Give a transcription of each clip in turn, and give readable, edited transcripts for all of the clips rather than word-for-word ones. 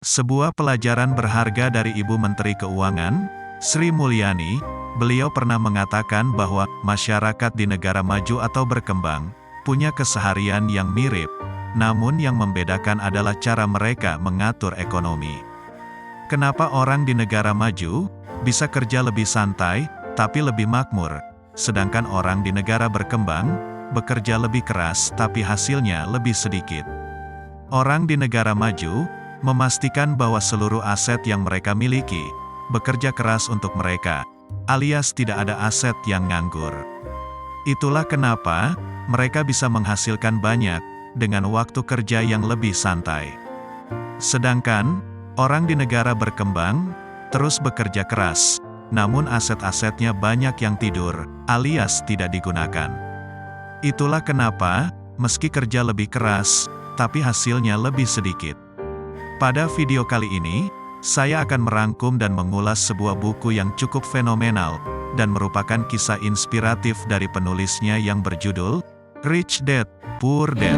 Sebuah pelajaran berharga dari Ibu Menteri Keuangan, Sri Mulyani. Beliau pernah mengatakan bahwa masyarakat di negara maju atau berkembang punya keseharian yang mirip, namun yang membedakan adalah cara mereka mengatur ekonomi. Kenapa orang di negara maju bisa kerja lebih santai, tapi lebih makmur, sedangkan orang di negara berkembang bekerja lebih keras tapi hasilnya lebih sedikit? Orang di negara maju memastikan bahwa seluruh aset yang mereka miliki bekerja keras untuk mereka, alias tidak ada aset yang nganggur. Itulah kenapa mereka bisa menghasilkan banyak dengan waktu kerja yang lebih santai. Sedangkan orang di negara berkembang terus bekerja keras, namun aset-asetnya banyak yang tidur, alias tidak digunakan. Itulah kenapa, meski kerja lebih keras, tapi hasilnya lebih sedikit. Pada video kali ini, saya akan merangkum dan mengulas sebuah buku yang cukup fenomenal, dan merupakan kisah inspiratif dari penulisnya yang berjudul Rich Dad, Poor Dad.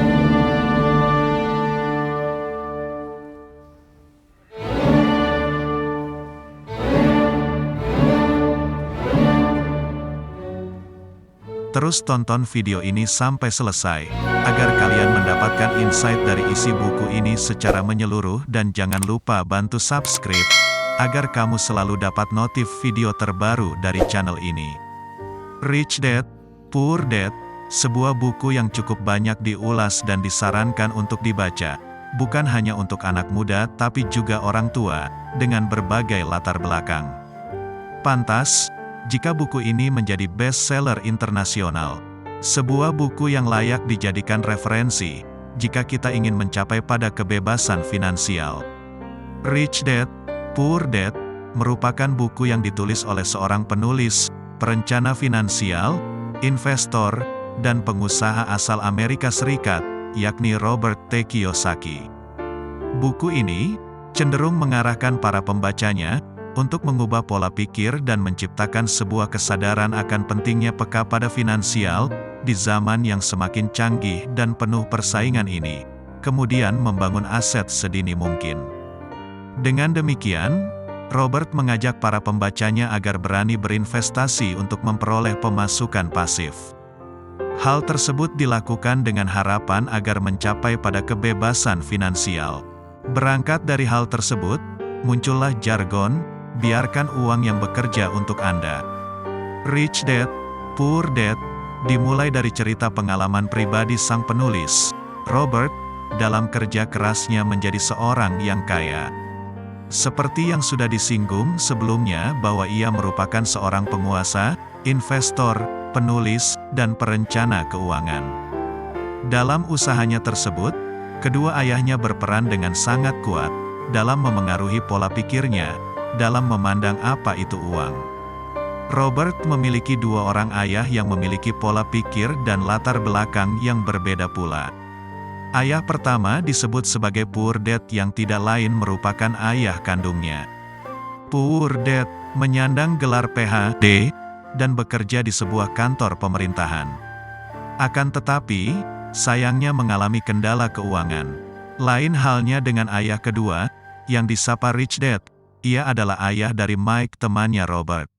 Terus tonton video ini sampai selesai, agar kalian mendapatkan insight dari isi buku ini secara menyeluruh, dan jangan lupa bantu subscribe, agar kamu selalu dapat notif video terbaru dari channel ini. Rich Dad, Poor Dad, sebuah buku yang cukup banyak diulas dan disarankan untuk dibaca, bukan hanya untuk anak muda tapi juga orang tua, dengan berbagai latar belakang. Pantas jika buku ini menjadi bestseller internasional. Sebuah buku yang layak dijadikan referensi, jika kita ingin mencapai pada kebebasan finansial. Rich Dad, Poor Dad, merupakan buku yang ditulis oleh seorang penulis, perencana finansial, investor, dan pengusaha asal Amerika Serikat, yakni Robert T. Kiyosaki. Buku ini cenderung mengarahkan para pembacanya untuk mengubah pola pikir dan menciptakan sebuah kesadaran akan pentingnya peka pada finansial di zaman yang semakin canggih dan penuh persaingan ini, kemudian membangun aset sedini mungkin. Dengan demikian, Robert mengajak para pembacanya agar berani berinvestasi untuk memperoleh pemasukan pasif. Hal tersebut dilakukan dengan harapan agar mencapai pada kebebasan finansial. Berangkat dari hal tersebut, muncullah jargon, biarkan uang yang bekerja untuk Anda. Rich Dad, Poor Dad, dimulai dari cerita pengalaman pribadi sang penulis, Robert, dalam kerja kerasnya menjadi seorang yang kaya. Seperti yang sudah disinggung sebelumnya bahwa ia merupakan seorang penguasa, investor, penulis, dan perencana keuangan. Dalam usahanya tersebut, kedua ayahnya berperan dengan sangat kuat dalam memengaruhi pola pikirnya dalam memandang apa itu uang. Robert memiliki dua orang ayah yang memiliki pola pikir dan latar belakang yang berbeda pula. Ayah pertama disebut sebagai Poor Dad yang tidak lain merupakan ayah kandungnya. Poor Dad menyandang gelar Ph.D. dan bekerja di sebuah kantor pemerintahan. Akan tetapi, sayangnya mengalami kendala keuangan. Lain halnya dengan ayah kedua, yang disapa Rich Dad. Ia adalah ayah dari Mike, temannya Robert.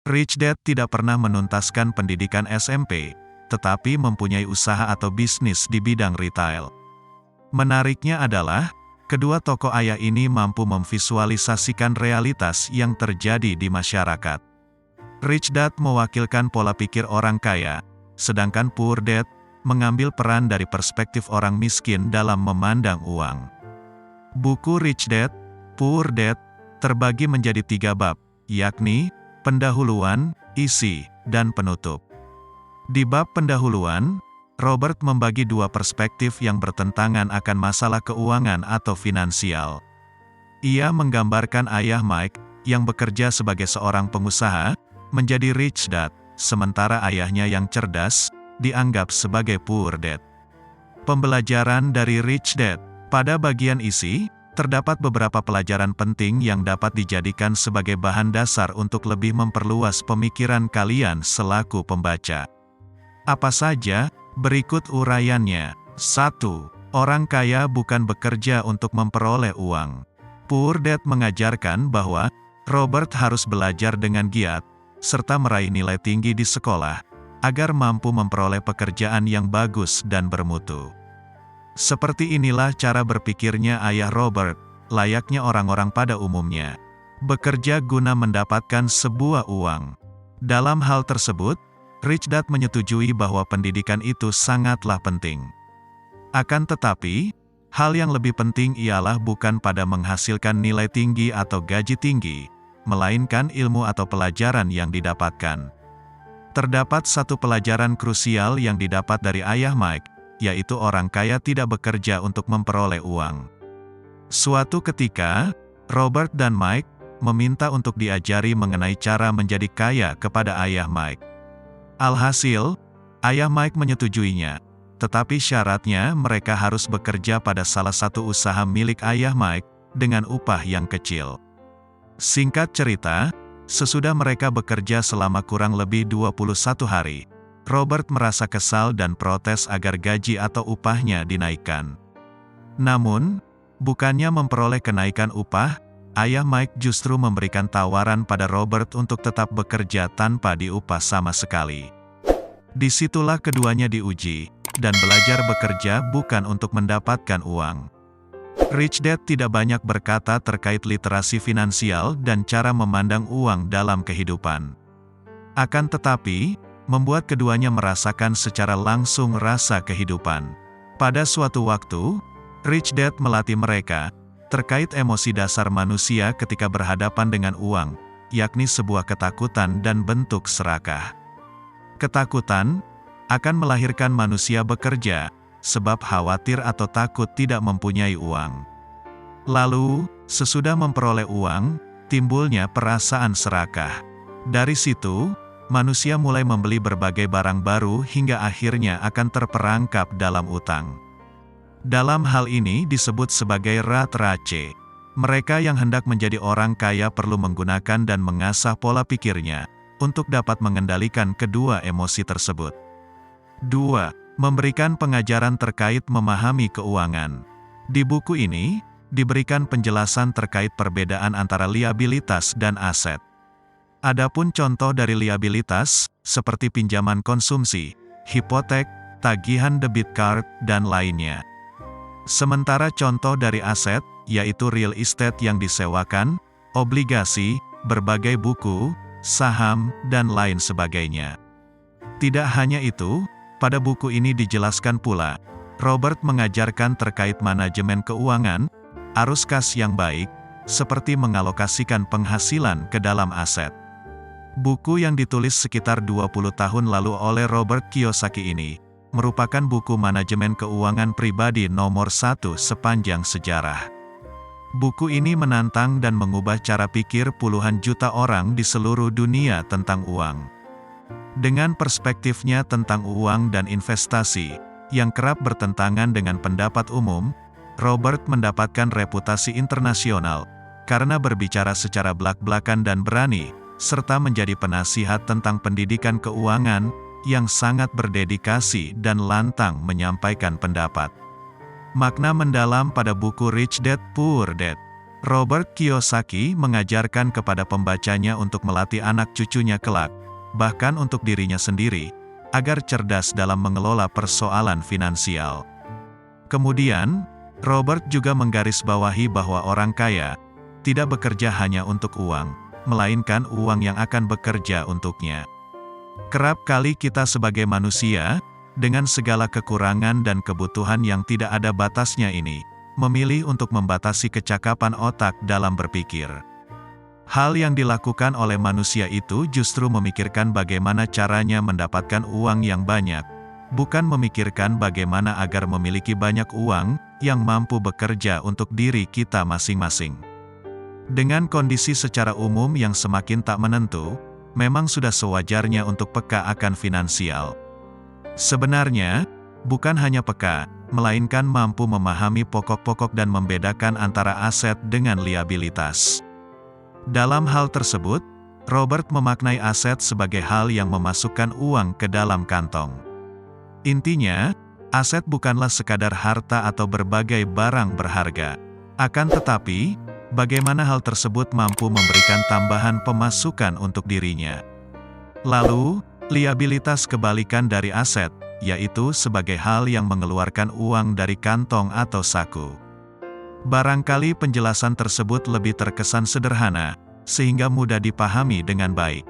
Rich Dad tidak pernah menuntaskan pendidikan SMP, tetapi mempunyai usaha atau bisnis di bidang retail. Menariknya adalah, kedua tokoh ayah ini mampu memvisualisasikan realitas yang terjadi di masyarakat. Rich Dad mewakilkan pola pikir orang kaya, sedangkan Poor Dad mengambil peran dari perspektif orang miskin dalam memandang uang. Buku Rich Dad, Poor Dad terbagi menjadi 3 bab, yakni pendahuluan, isi, dan penutup. Di bab pendahuluan, Robert membagi dua perspektif yang bertentangan akan masalah keuangan atau finansial. Ia menggambarkan ayah Mike, yang bekerja sebagai seorang pengusaha, menjadi Rich Dad, sementara ayahnya yang cerdas, dianggap sebagai Poor Dad. Pembelajaran dari Rich Dad. Pada bagian isi, terdapat beberapa pelajaran penting yang dapat dijadikan sebagai bahan dasar untuk lebih memperluas pemikiran kalian selaku pembaca. Apa saja? Berikut uraiannya. 1. Orang kaya bukan bekerja untuk memperoleh uang. Poor Dad mengajarkan bahwa Robert harus belajar dengan giat, serta meraih nilai tinggi di sekolah, agar mampu memperoleh pekerjaan yang bagus dan bermutu. Seperti inilah cara berpikirnya ayah Robert, layaknya orang-orang pada umumnya. Bekerja guna mendapatkan sebuah uang. Dalam hal tersebut, Rich Dad menyetujui bahwa pendidikan itu sangatlah penting. Akan tetapi, hal yang lebih penting ialah bukan pada menghasilkan nilai tinggi atau gaji tinggi, melainkan ilmu atau pelajaran yang didapatkan. Terdapat satu pelajaran krusial yang didapat dari ayah Mike, yaitu orang kaya tidak bekerja untuk memperoleh uang. Suatu ketika, Robert dan Mike meminta untuk diajari mengenai cara menjadi kaya kepada ayah Mike. Alhasil, ayah Mike menyetujuinya, tetapi syaratnya mereka harus bekerja pada salah satu usaha milik ayah Mike dengan upah yang kecil. Singkat cerita, sesudah mereka bekerja selama kurang lebih 21 hari, Robert merasa kesal dan protes agar gaji atau upahnya dinaikkan. Namun, bukannya memperoleh kenaikan upah, ayah Mike justru memberikan tawaran pada Robert untuk tetap bekerja tanpa diupah sama sekali. Disitulah keduanya diuji, dan belajar bekerja bukan untuk mendapatkan uang. Rich Dad tidak banyak berkata terkait literasi finansial dan cara memandang uang dalam kehidupan. Akan tetapi, membuat keduanya merasakan secara langsung rasa kehidupan. Pada suatu waktu, Rich Dad melatih mereka terkait emosi dasar manusia ketika berhadapan dengan uang, yakni sebuah ketakutan dan bentuk serakah. Ketakutan akan melahirkan manusia bekerja, sebab khawatir atau takut tidak mempunyai uang. Lalu, sesudah memperoleh uang, timbulnya perasaan serakah. Dari situ, manusia mulai membeli berbagai barang baru hingga akhirnya akan terperangkap dalam utang. Dalam hal ini disebut sebagai rat race. Mereka yang hendak menjadi orang kaya perlu menggunakan dan mengasah pola pikirnya, untuk dapat mengendalikan kedua emosi tersebut. 2. Memberikan pengajaran terkait memahami keuangan. Di buku ini, diberikan penjelasan terkait perbedaan antara liabilitas dan aset. Adapun contoh dari liabilitas, seperti pinjaman konsumsi, hipotek, tagihan debit card, dan lainnya. Sementara contoh dari aset, yaitu real estate yang disewakan, obligasi, berbagai buku, saham, dan lain sebagainya. Tidak hanya itu, pada buku ini dijelaskan pula, Robert mengajarkan terkait manajemen keuangan, arus kas yang baik, seperti mengalokasikan penghasilan ke dalam aset. Buku yang ditulis sekitar 20 tahun lalu oleh Robert Kiyosaki ini, merupakan buku manajemen keuangan pribadi nomor 1 sepanjang sejarah. Buku ini menantang dan mengubah cara pikir puluhan juta orang di seluruh dunia tentang uang. Dengan perspektifnya tentang uang dan investasi, yang kerap bertentangan dengan pendapat umum, Robert mendapatkan reputasi internasional, karena berbicara secara blak-blakan dan berani, serta menjadi penasihat tentang pendidikan keuangan, yang sangat berdedikasi dan lantang menyampaikan pendapat. Makna mendalam pada buku Rich Dad Poor Dad. Robert Kiyosaki mengajarkan kepada pembacanya untuk melatih anak cucunya kelak, bahkan untuk dirinya sendiri, agar cerdas dalam mengelola persoalan finansial. Kemudian, Robert juga menggarisbawahi bahwa orang kaya tidak bekerja hanya untuk uang, melainkan uang yang akan bekerja untuknya. Kerap kali kita sebagai manusia, dengan segala kekurangan dan kebutuhan yang tidak ada batasnya ini, memilih untuk membatasi kecakapan otak dalam berpikir. Hal yang dilakukan oleh manusia itu justru memikirkan bagaimana caranya mendapatkan uang yang banyak, bukan memikirkan bagaimana agar memiliki banyak uang, yang mampu bekerja untuk diri kita masing-masing. Dengan kondisi secara umum yang semakin tak menentu, memang sudah sewajarnya untuk peka akan finansial. Sebenarnya, bukan hanya peka, melainkan mampu memahami pokok-pokok dan membedakan antara aset dengan liabilitas. Dalam hal tersebut, Robert memaknai aset sebagai hal yang memasukkan uang ke dalam kantong. Intinya, aset bukanlah sekadar harta atau berbagai barang berharga. Akan tetapi, bagaimana hal tersebut mampu memberikan tambahan pemasukan untuk dirinya. Lalu, liabilitas kebalikan dari aset, yaitu sebagai hal yang mengeluarkan uang dari kantong atau saku. Barangkali penjelasan tersebut lebih terkesan sederhana, sehingga mudah dipahami dengan baik.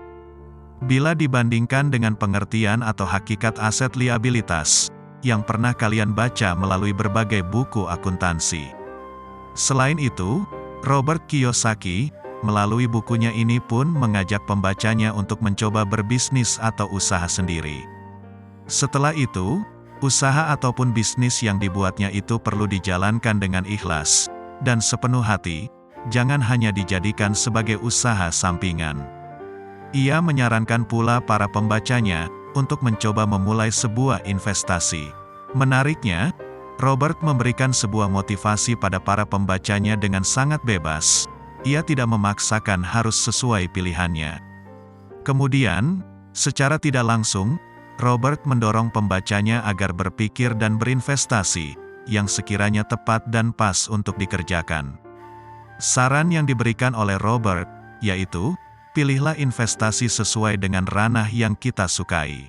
Bila dibandingkan dengan pengertian atau hakikat aset liabilitas, yang pernah kalian baca melalui berbagai buku akuntansi. Selain itu, Robert Kiyosaki, melalui bukunya ini pun mengajak pembacanya untuk mencoba berbisnis atau usaha sendiri. Setelah itu, usaha ataupun bisnis yang dibuatnya itu perlu dijalankan dengan ikhlas, dan sepenuh hati, jangan hanya dijadikan sebagai usaha sampingan. Ia menyarankan pula para pembacanya, untuk mencoba memulai sebuah investasi. Menariknya, Robert memberikan sebuah motivasi pada para pembacanya dengan sangat bebas. Ia tidak memaksakan harus sesuai pilihannya. Kemudian, secara tidak langsung, Robert mendorong pembacanya agar berpikir dan berinvestasi, yang sekiranya tepat dan pas untuk dikerjakan. Saran yang diberikan oleh Robert, yaitu, pilihlah investasi sesuai dengan ranah yang kita sukai.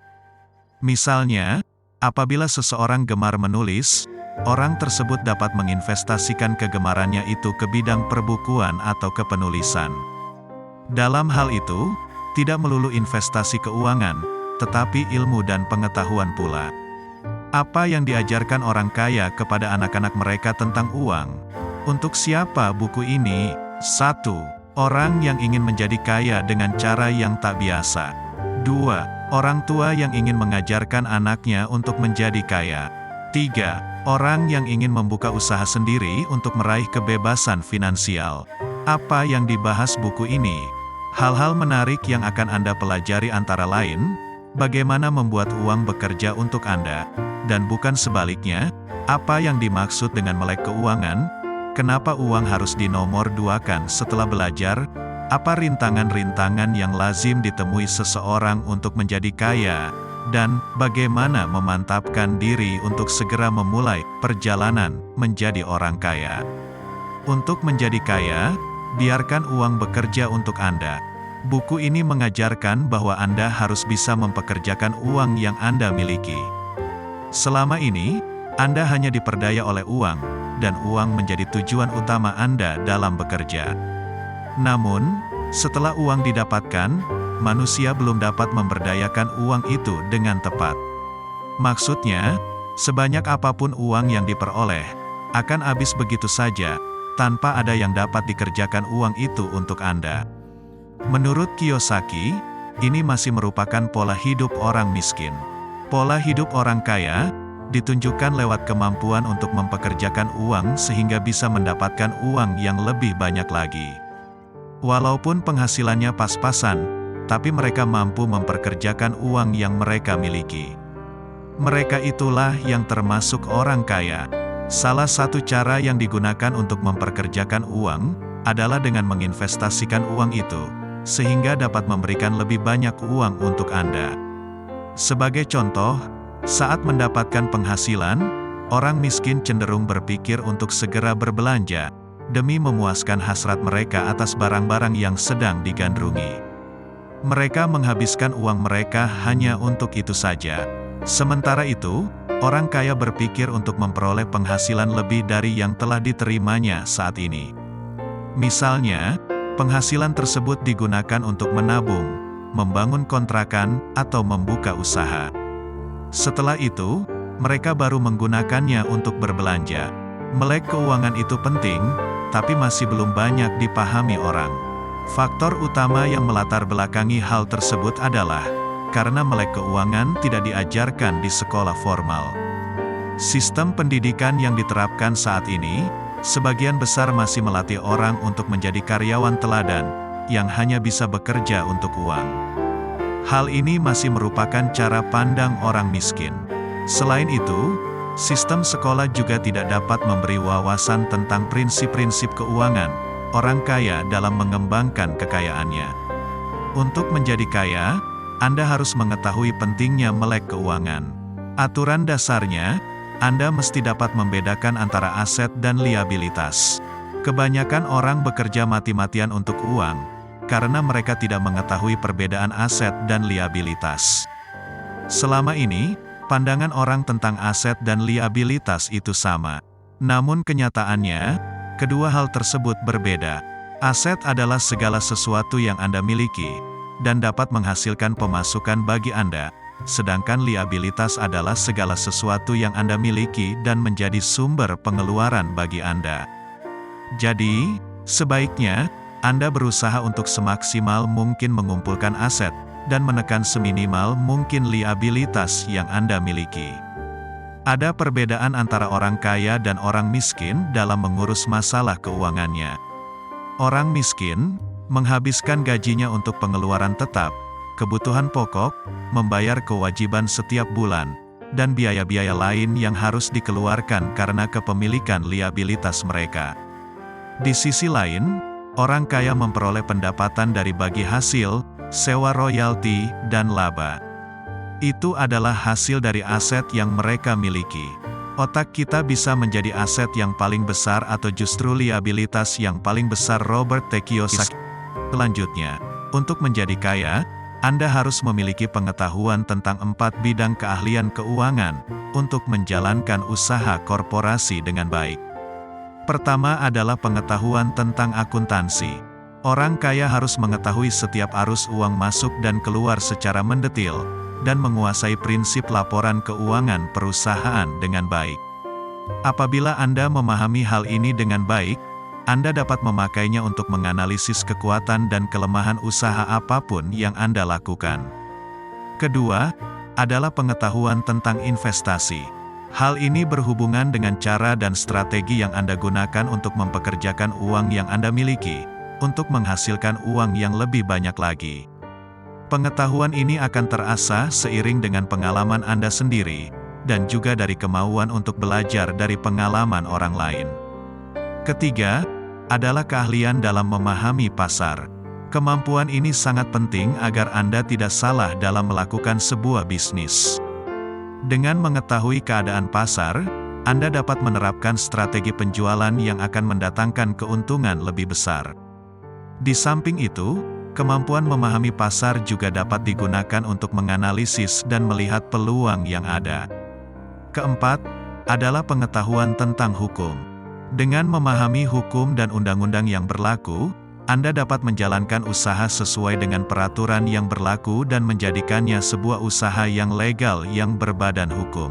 Misalnya, apabila seseorang gemar menulis, orang tersebut dapat menginvestasikan kegemarannya itu ke bidang perbukuan atau kepenulisan. Dalam hal itu, tidak melulu investasi keuangan, tetapi ilmu dan pengetahuan pula. Apa yang diajarkan orang kaya kepada anak-anak mereka tentang uang? Untuk siapa buku ini? 1. Orang yang ingin menjadi kaya dengan cara yang tak biasa. 2. Orang tua yang ingin mengajarkan anaknya untuk menjadi kaya. 3. Orang yang ingin membuka usaha sendiri untuk meraih kebebasan finansial. Apa yang dibahas buku ini? Hal-hal menarik yang akan Anda pelajari antara lain, bagaimana membuat uang bekerja untuk Anda, dan bukan sebaliknya, apa yang dimaksud dengan melek keuangan, kenapa uang harus dinomor duakan setelah belajar, apa rintangan-rintangan yang lazim ditemui seseorang untuk menjadi kaya, dan bagaimana memantapkan diri untuk segera memulai perjalanan menjadi orang kaya. Untuk menjadi kaya, biarkan uang bekerja untuk Anda. Buku ini mengajarkan bahwa Anda harus bisa mempekerjakan uang yang Anda miliki. Selama ini, Anda hanya diperdaya oleh uang, dan uang menjadi tujuan utama Anda dalam bekerja. Namun, setelah uang didapatkan, manusia belum dapat memberdayakan uang itu dengan tepat. Maksudnya, sebanyak apapun uang yang diperoleh, akan habis begitu saja, tanpa ada yang dapat dikerjakan uang itu untuk Anda. Menurut Kiyosaki, ini masih merupakan pola hidup orang miskin. Pola hidup orang kaya ditunjukkan lewat kemampuan untuk mempekerjakan uang sehingga bisa mendapatkan uang yang lebih banyak lagi. Walaupun penghasilannya pas-pasan, tapi mereka mampu mempekerjakan uang yang mereka miliki. Mereka itulah yang termasuk orang kaya. Salah satu cara yang digunakan untuk mempekerjakan uang adalah dengan menginvestasikan uang itu, sehingga dapat memberikan lebih banyak uang untuk Anda. Sebagai contoh, saat mendapatkan penghasilan, orang miskin cenderung berpikir untuk segera berbelanja, demi memuaskan hasrat mereka atas barang-barang yang sedang digandrungi. Mereka menghabiskan uang mereka hanya untuk itu saja. Sementara itu, orang kaya berpikir untuk memperoleh penghasilan lebih dari yang telah diterimanya saat ini. Misalnya, penghasilan tersebut digunakan untuk menabung, membangun kontrakan, atau membuka usaha. Setelah itu, mereka baru menggunakannya untuk berbelanja. Melek keuangan itu penting, tapi masih belum banyak dipahami orang. Faktor utama yang melatar belakangi hal tersebut adalah karena melek keuangan tidak diajarkan di sekolah formal. Sistem pendidikan yang diterapkan saat ini, sebagian besar masih melatih orang untuk menjadi karyawan teladan, yang hanya bisa bekerja untuk uang. Hal ini masih merupakan cara pandang orang miskin. Selain itu, sistem sekolah juga tidak dapat memberi wawasan tentang prinsip-prinsip keuangan orang kaya dalam mengembangkan kekayaannya. Untuk menjadi kaya, Anda harus mengetahui pentingnya melek keuangan. Aturan dasarnya, Anda mesti dapat membedakan antara aset dan liabilitas. Kebanyakan orang bekerja mati-matian untuk uang, karena mereka tidak mengetahui perbedaan aset dan liabilitas. Selama ini, pandangan orang tentang aset dan liabilitas itu sama. Namun kenyataannya, kedua hal tersebut berbeda. Aset adalah segala sesuatu yang Anda miliki, dan dapat menghasilkan pemasukan bagi Anda. Sedangkan liabilitas adalah segala sesuatu yang Anda miliki dan menjadi sumber pengeluaran bagi Anda. Jadi, sebaiknya, Anda berusaha untuk semaksimal mungkin mengumpulkan aset, dan menekan seminimal mungkin liabilitas yang Anda miliki. Ada perbedaan antara orang kaya dan orang miskin dalam mengurus masalah keuangannya. Orang miskin menghabiskan gajinya untuk pengeluaran tetap, kebutuhan pokok, membayar kewajiban setiap bulan, dan biaya-biaya lain yang harus dikeluarkan karena kepemilikan liabilitas mereka. Di sisi lain, orang kaya memperoleh pendapatan dari bagi hasil, sewa royalti, dan laba. Itu adalah hasil dari aset yang mereka miliki. Otak kita bisa menjadi aset yang paling besar atau justru liabilitas yang paling besar. Robert T. Kiyosaki. Selanjutnya, untuk menjadi kaya, Anda harus memiliki pengetahuan tentang 4 bidang keahlian keuangan untuk menjalankan usaha korporasi dengan baik. Pertama adalah pengetahuan tentang akuntansi. Orang kaya harus mengetahui setiap arus uang masuk dan keluar secara mendetil, dan menguasai prinsip laporan keuangan perusahaan dengan baik. Apabila Anda memahami hal ini dengan baik, Anda dapat memakainya untuk menganalisis kekuatan dan kelemahan usaha apapun yang Anda lakukan. Kedua, adalah pengetahuan tentang investasi. Hal ini berhubungan dengan cara dan strategi yang Anda gunakan untuk mempekerjakan uang yang Anda miliki, untuk menghasilkan uang yang lebih banyak lagi. Pengetahuan ini akan terasah seiring dengan pengalaman Anda sendiri, dan juga dari kemauan untuk belajar dari pengalaman orang lain. Ketiga, adalah keahlian dalam memahami pasar. Kemampuan ini sangat penting agar Anda tidak salah dalam melakukan sebuah bisnis. Dengan mengetahui keadaan pasar, Anda dapat menerapkan strategi penjualan yang akan mendatangkan keuntungan lebih besar. Di samping itu, kemampuan memahami pasar juga dapat digunakan untuk menganalisis dan melihat peluang yang ada. Keempat, adalah pengetahuan tentang hukum. Dengan memahami hukum dan undang-undang yang berlaku, Anda dapat menjalankan usaha sesuai dengan peraturan yang berlaku dan menjadikannya sebuah usaha yang legal yang berbadan hukum.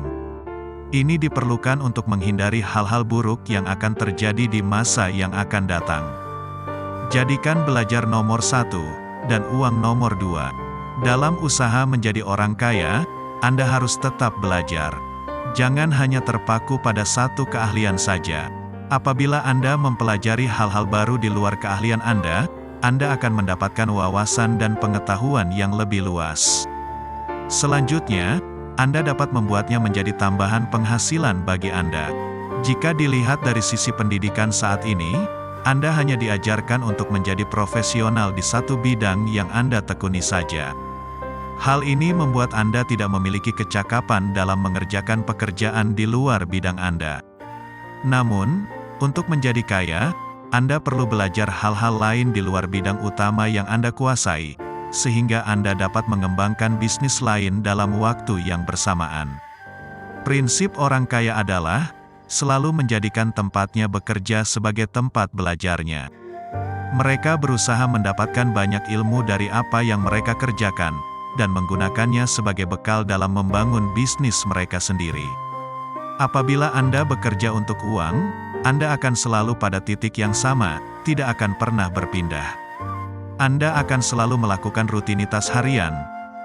Ini diperlukan untuk menghindari hal-hal buruk yang akan terjadi di masa yang akan datang. Jadikan belajar nomor 1, dan uang nomor 2. Dalam usaha menjadi orang kaya, Anda harus tetap belajar. Jangan hanya terpaku pada satu keahlian saja. Apabila Anda mempelajari hal-hal baru di luar keahlian Anda akan mendapatkan wawasan dan pengetahuan yang lebih luas. Selanjutnya, Anda dapat membuatnya menjadi tambahan penghasilan bagi Anda. Jika dilihat dari sisi pendidikan saat ini, Anda hanya diajarkan untuk menjadi profesional di satu bidang yang Anda tekuni saja. Hal ini membuat Anda tidak memiliki kecakapan dalam mengerjakan pekerjaan di luar bidang Anda. Namun, untuk menjadi kaya, Anda perlu belajar hal-hal lain di luar bidang utama yang Anda kuasai, sehingga Anda dapat mengembangkan bisnis lain dalam waktu yang bersamaan. Prinsip orang kaya adalah selalu menjadikan tempatnya bekerja sebagai tempat belajarnya. Mereka berusaha mendapatkan banyak ilmu dari apa yang mereka kerjakan, dan menggunakannya sebagai bekal dalam membangun bisnis mereka sendiri. Apabila Anda bekerja untuk uang, Anda akan selalu pada titik yang sama, tidak akan pernah berpindah. Anda akan selalu melakukan rutinitas harian,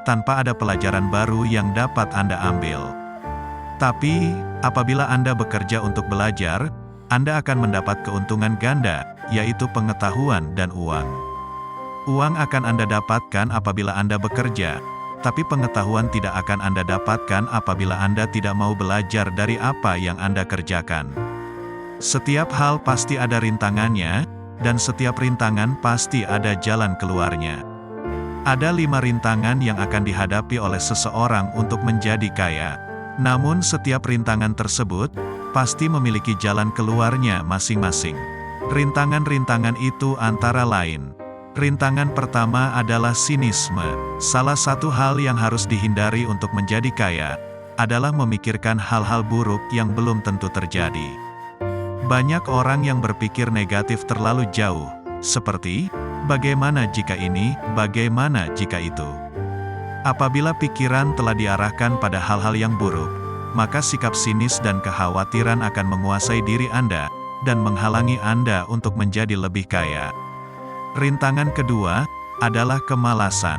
tanpa ada pelajaran baru yang dapat Anda ambil. Tapi, apabila Anda bekerja untuk belajar, Anda akan mendapat keuntungan ganda, yaitu pengetahuan dan uang. Uang akan Anda dapatkan apabila Anda bekerja, tapi pengetahuan tidak akan Anda dapatkan apabila Anda tidak mau belajar dari apa yang Anda kerjakan. Setiap hal pasti ada rintangannya, dan setiap rintangan pasti ada jalan keluarnya. Ada 5 rintangan yang akan dihadapi oleh seseorang untuk menjadi kaya. Namun setiap rintangan tersebut, pasti memiliki jalan keluarnya masing-masing. Rintangan-rintangan itu antara lain. Rintangan pertama adalah sinisme. Salah satu hal yang harus dihindari untuk menjadi kaya adalah memikirkan hal-hal buruk yang belum tentu terjadi. Banyak orang yang berpikir negatif terlalu jauh, seperti, bagaimana jika ini, bagaimana jika itu. Apabila pikiran telah diarahkan pada hal-hal yang buruk, maka sikap sinis dan kekhawatiran akan menguasai diri Anda, dan menghalangi Anda untuk menjadi lebih kaya. Rintangan kedua adalah kemalasan.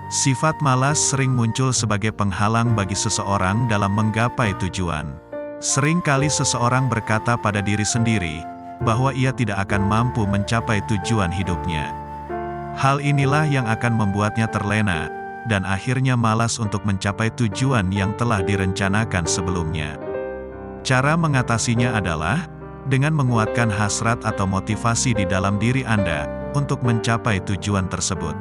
Sifat malas sering muncul sebagai penghalang bagi seseorang dalam menggapai tujuan. Sering kali seseorang berkata pada diri sendiri, bahwa ia tidak akan mampu mencapai tujuan hidupnya. Hal inilah yang akan membuatnya terlena, dan akhirnya malas untuk mencapai tujuan yang telah direncanakan sebelumnya. Cara mengatasinya adalah, dengan menguatkan hasrat atau motivasi di dalam diri Anda, untuk mencapai tujuan tersebut.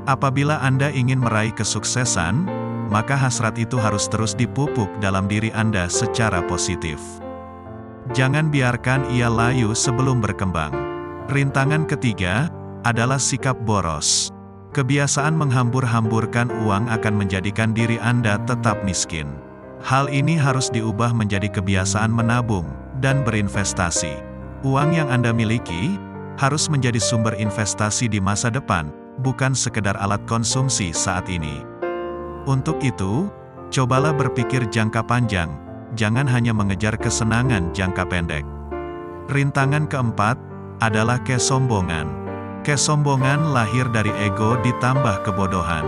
Apabila Anda ingin meraih kesuksesan, maka hasrat itu harus terus dipupuk dalam diri Anda secara positif. Jangan biarkan ia layu sebelum berkembang. Rintangan ketiga adalah sikap boros. Kebiasaan menghambur-hamburkan uang akan menjadikan diri Anda tetap miskin. Hal ini harus diubah menjadi kebiasaan menabung dan berinvestasi. Uang yang Anda miliki harus menjadi sumber investasi di masa depan, bukan sekedar alat konsumsi saat ini. Untuk itu, cobalah berpikir jangka panjang, jangan hanya mengejar kesenangan jangka pendek. Rintangan keempat adalah kesombongan. Kesombongan lahir dari ego ditambah kebodohan.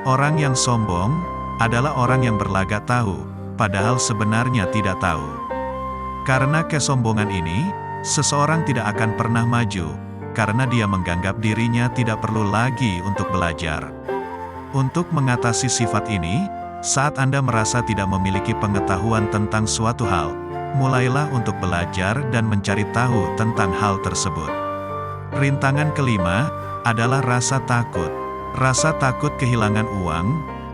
Orang yang sombong adalah orang yang berlagak tahu, padahal sebenarnya tidak tahu. Karena kesombongan ini, seseorang tidak akan pernah maju, karena dia menganggap dirinya tidak perlu lagi untuk belajar. Untuk mengatasi sifat ini, saat Anda merasa tidak memiliki pengetahuan tentang suatu hal, mulailah untuk belajar dan mencari tahu tentang hal tersebut. Rintangan kelima adalah rasa takut. Rasa takut kehilangan uang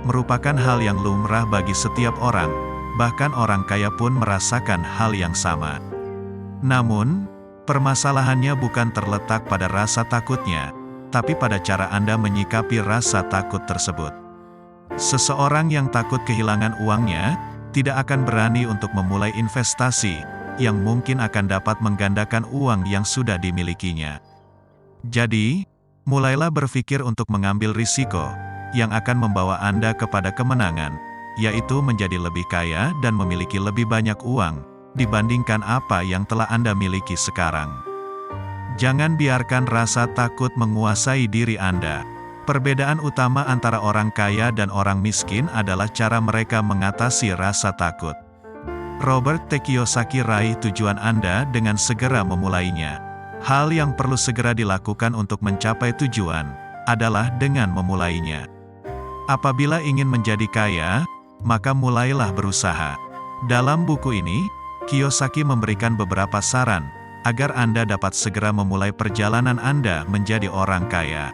merupakan hal yang lumrah bagi setiap orang, bahkan orang kaya pun merasakan hal yang sama. Namun, permasalahannya bukan terletak pada rasa takutnya, tapi pada cara Anda menyikapi rasa takut tersebut. Seseorang yang takut kehilangan uangnya, tidak akan berani untuk memulai investasi, yang mungkin akan dapat menggandakan uang yang sudah dimilikinya. Jadi, mulailah berpikir untuk mengambil risiko, yang akan membawa Anda kepada kemenangan, yaitu menjadi lebih kaya dan memiliki lebih banyak uang, dibandingkan apa yang telah Anda miliki sekarang. Jangan biarkan rasa takut menguasai diri Anda. Perbedaan utama antara orang kaya dan orang miskin adalah cara mereka mengatasi rasa takut. Robert T. Kiyosaki, raih tujuan Anda dengan segera memulainya. Hal yang perlu segera dilakukan untuk mencapai tujuan adalah dengan memulainya. Apabila ingin menjadi kaya, maka mulailah berusaha. Dalam buku ini, Kiyosaki memberikan beberapa saran agar Anda dapat segera memulai perjalanan Anda menjadi orang kaya.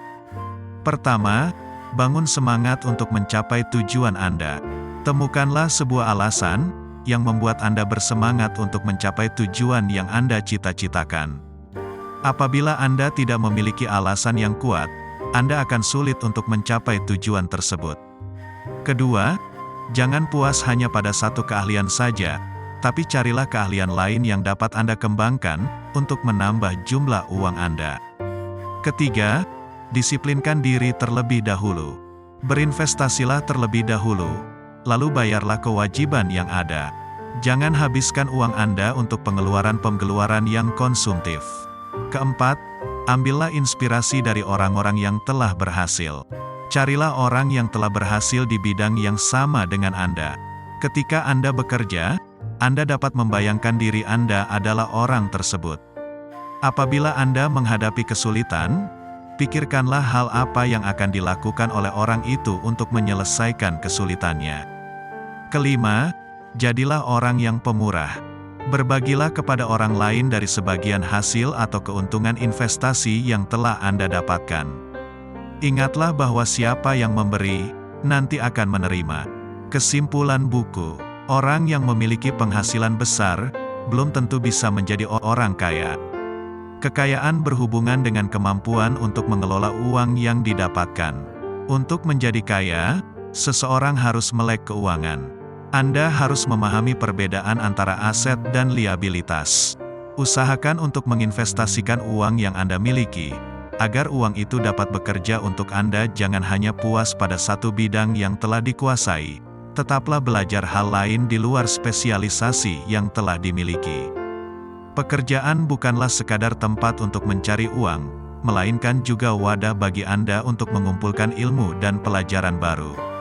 Pertama, bangun semangat untuk mencapai tujuan Anda. Temukanlah sebuah alasan yang membuat Anda bersemangat untuk mencapai tujuan yang Anda cita-citakan. Apabila Anda tidak memiliki alasan yang kuat, Anda akan sulit untuk mencapai tujuan tersebut. Kedua, jangan puas hanya pada satu keahlian saja, tapi carilah keahlian lain yang dapat Anda kembangkan untuk menambah jumlah uang Anda. Ketiga, disiplinkan diri terlebih dahulu. Berinvestasilah terlebih dahulu, lalu bayarlah kewajiban yang ada. Jangan habiskan uang Anda untuk pengeluaran-pengeluaran yang konsumtif. Keempat, ambillah inspirasi dari orang-orang yang telah berhasil. Carilah orang yang telah berhasil di bidang yang sama dengan Anda. Ketika Anda bekerja, Anda dapat membayangkan diri Anda adalah orang tersebut. Apabila Anda menghadapi kesulitan, pikirkanlah hal apa yang akan dilakukan oleh orang itu untuk menyelesaikan kesulitannya. Kelima, jadilah orang yang pemurah. Berbagilah kepada orang lain dari sebagian hasil atau keuntungan investasi yang telah Anda dapatkan. Ingatlah bahwa siapa yang memberi, nanti akan menerima. Kesimpulan buku: orang yang memiliki penghasilan besar, belum tentu bisa menjadi orang kaya. Kekayaan berhubungan dengan kemampuan untuk mengelola uang yang didapatkan. Untuk menjadi kaya, seseorang harus melek keuangan. Anda harus memahami perbedaan antara aset dan liabilitas. Usahakan untuk menginvestasikan uang yang Anda miliki, agar uang itu dapat bekerja untuk Anda. Jangan hanya puas pada satu bidang yang telah dikuasai, tetaplah belajar hal lain di luar spesialisasi yang telah dimiliki. Pekerjaan bukanlah sekadar tempat untuk mencari uang, melainkan juga wadah bagi Anda untuk mengumpulkan ilmu dan pelajaran baru.